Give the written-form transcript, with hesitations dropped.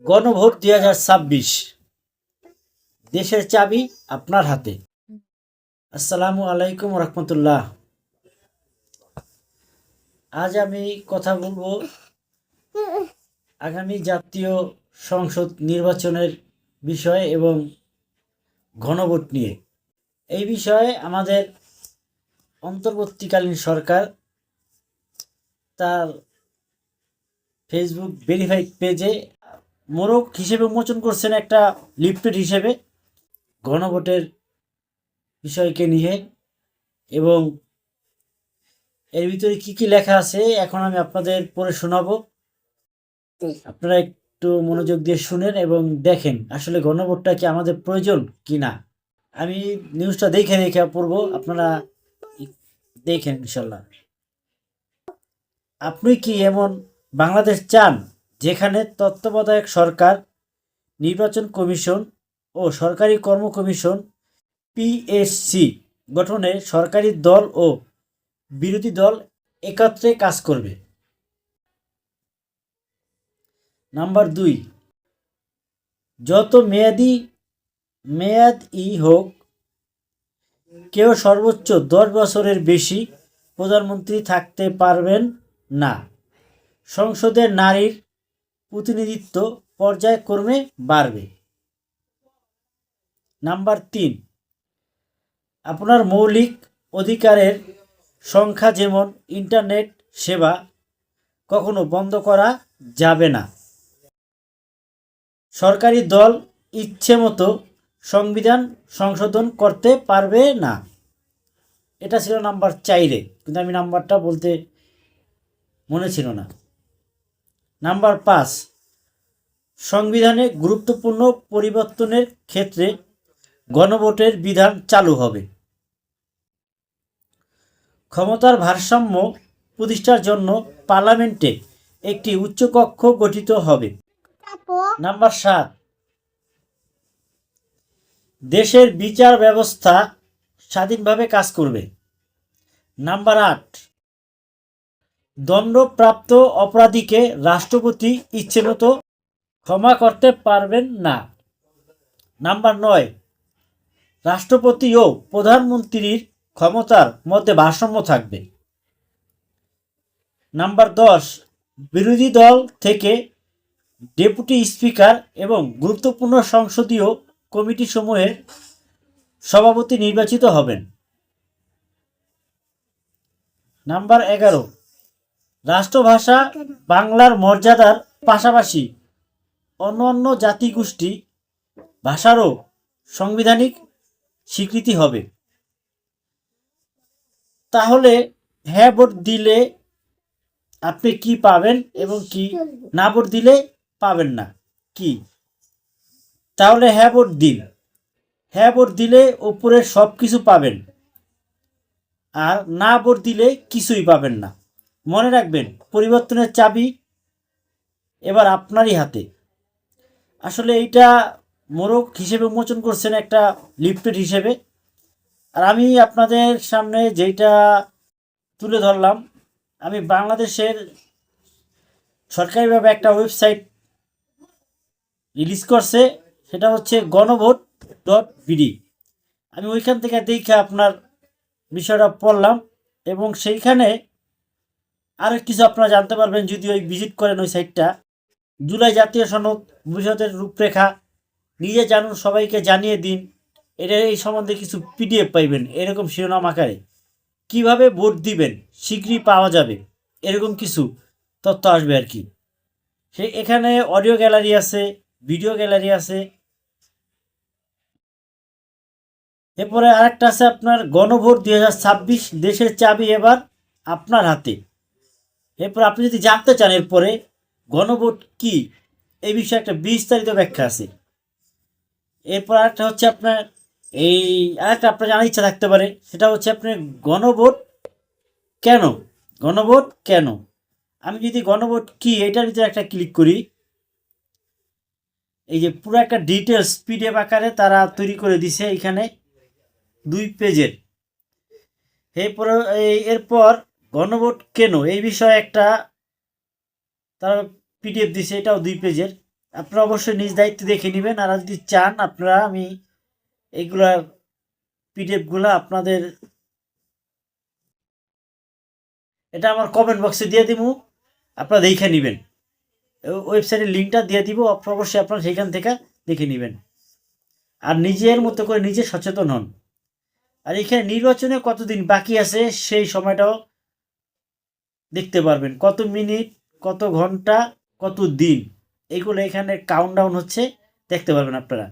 গণভোট 2026 দেশের চাবি আপনার হাতে। আসসালামু আলাইকুম রহমতুল্লাহ। আজ আমি কথা বলবো আগামী জাতীয় সংসদ নির্বাচনের বিষয়ে এবং গণভোট নিয়ে। এই বিষয়ে আমাদের অন্তর্বর্তীকালীন সরকার তার ফেসবুক ভেরিফাইড পেজে মোড়ক হিসেবে উন্মোচন করছেন একটা লিফলেট হিসেবে গণভোটের বিষয়কে নিয়ে, এবং এর ভিতরে কি কি লেখা আছে এখন আমি আপনাদের পড়ে শোনাবো। আপনারা একটু মনোযোগ দিয়ে শুনেন এবং দেখেন আসলে গণভোটটা কি আমাদের প্রয়োজন কি না। আমি নিউজটা দেখে দেখে পড়বো, আপনারা দেখেন ইনশাল্লাহ। আপনি কি এমন বাংলাদেশ চান যেখানে তত্ত্বাবধায়ক সরকার, নির্বাচন কমিশন ও সরকারি কর্ম কমিশন পিএসসি গঠনে সরকারি দল ও বিরোধী দল একত্রে কাজ করবে? নাম্বার 2, যত মেয়াদই হোক কেউ সর্বোচ্চ 10 বছরের বেশি প্রধানমন্ত্রী থাকতে পারবেন না। সংসদে নারীর প্রতিনিধিত্ব পর্যায়ক্রমে বাড়বে। নাম্বার 3, আপনার মৌলিক অধিকারের সংখ্যা যেমন ইন্টারনেট সেবা কখনো বন্ধ করা যাবে না। সরকারি দল ইচ্ছেমতো সংবিধান সংশোধন করতে পারবে না। এটা ছিল নাম্বার 4, কিন্তু আমি নাম্বারটা বলতে মনে ছিল না। নাম্বার 5, সংবিধানে গুরুত্বপূর্ণ পরিবর্তনের ক্ষেত্রে গণভোটের বিধান চালু হবে। ক্ষমতার ভারসাম্য প্রতিষ্ঠার জন্য পার্লামেন্টে একটি উচ্চকক্ষ গঠিত হবে। নাম্বার 7, দেশের বিচার ব্যবস্থা স্বাধীনভাবে কাজ করবে। নাম্বার 8, দণ্ডপ্রাপ্ত অপরাধীকে রাষ্ট্রপতি ইচ্ছেমতো ক্ষমা করতে পারবেন না। নাম্বার 9, রাষ্ট্রপতি ও প্রধানমন্ত্রীর ক্ষমতার মধ্যে ভারসাম্য থাকবে। নাম্বার 10, বিরোধী দল থেকে ডেপুটি স্পিকার এবং গুরুত্বপূর্ণ সংসদীয় কমিটিসমূহের সভাপতি নির্বাচিত হবেন। নাম্বার 11, রাষ্ট্রভাষা বাংলার মর্যাদার পাশাপাশি অন্যান্য জাতিগোষ্ঠী ভাষারও সাংবিধানিক স্বীকৃতি হবে। তাহলে হ্যাঁ ভোট দিলে আপনি কি পাবেন এবং কি না ভোট দিলে পাবেন না কি? তাহলে হ্যাঁ ভোট দিন। হ্যাঁ ভোট দিলে উপরের সব কিছু পাবেন, আর না ভোট দিলে কিছুই পাবেন না। মনে রাখবেন, পরিবর্তনের চাবি এবার আপনারই হাতে। আসলে এইটা মোড়ক হিসেবে উন্মোচন করছেন একটা লিফলেট হিসেবে, আর আমি আপনাদের সামনে যেটা তুলে ধরলাম, আমি বাংলাদেশের সরকারিভাবে একটা ওয়েবসাইট রিলিজ করছে, সেটা হচ্ছে গণভোট.বিডি। আমি ওইখান থেকে দেখে আপনার বিষয়টা পড়লাম, এবং সেইখানে আরও কিছু আপনারা জানতে পারবেন যদি ওই ভিজিট করেন ওই সাইটটা। জুলাই জাতীয় সনদ, ভবিষ্যতের রূপরেখা, নিজে জানুন সবাইকে জানিয়ে দিন, এটা এই সম্বন্ধে কিছু পিডিএফ পাইবেন এরকম শিরোনাম আকারে। কিভাবে ভোট দিবেন শীঘ্রই পাওয়া যাবে, এরকম কিছু তথ্য আসবে আর কি। সে এখানে অডিও গ্যালারি আছে, ভিডিও গ্যালারি আছে। এরপরে আরেকটা আছে আপনার গণভোট 2026 দেশের চাবি এবার আপনার হাতে। এরপর আপনি যদি জানতে চান এরপরে গণভোট কি, এই বিষয়ে একটা বিস্তারিত ব্যাখ্যা আছে। এরপর আরেকটা হচ্ছে আপনার আরেকটা আপনার জানার ইচ্ছা থাকতে পারে, সেটা হচ্ছে আপনার গণভোট কেন। গণভোট কেন, আমি যদি গণভোট কি এটার ভিতরে একটা ক্লিক করি, এই যে পুরো একটা ডিটেলস পিডিএফ আকারে তারা তৈরি করে দিছে এখানে 2 পেজের। এরপর গণভোট কেন এই বিষয়ে একটা তারা পিডিএফ দিছে, এটাও 2 পেজের। আপনারা অবশ্যই নিজ দায়িত্বে দেখে নেবেন। আর যদি চান আপনারা আমি এইগুলা পিডিএফগুলো আপনাদের এটা আমার কমেন্ট বক্সে দিয়ে দিব, আপনারা দেখে নেবেন। ওয়েবসাইটের লিঙ্কটা দিয়ে দিব, অবশ্যই আপনারা সেখান থেকে দেখে নেবেন আর নিজের মতো করে নিজে সচেতন হন। আর এখানে নির্বাচনে কতদিন বাকি আছে সেই সময়টাও দেখতে পারবেন, কত মিনিট, কত ঘন্টা, কত দিন, এগুলো এখানে কাউন্টডাউন হচ্ছে, দেখতে পারবেন আপনারা।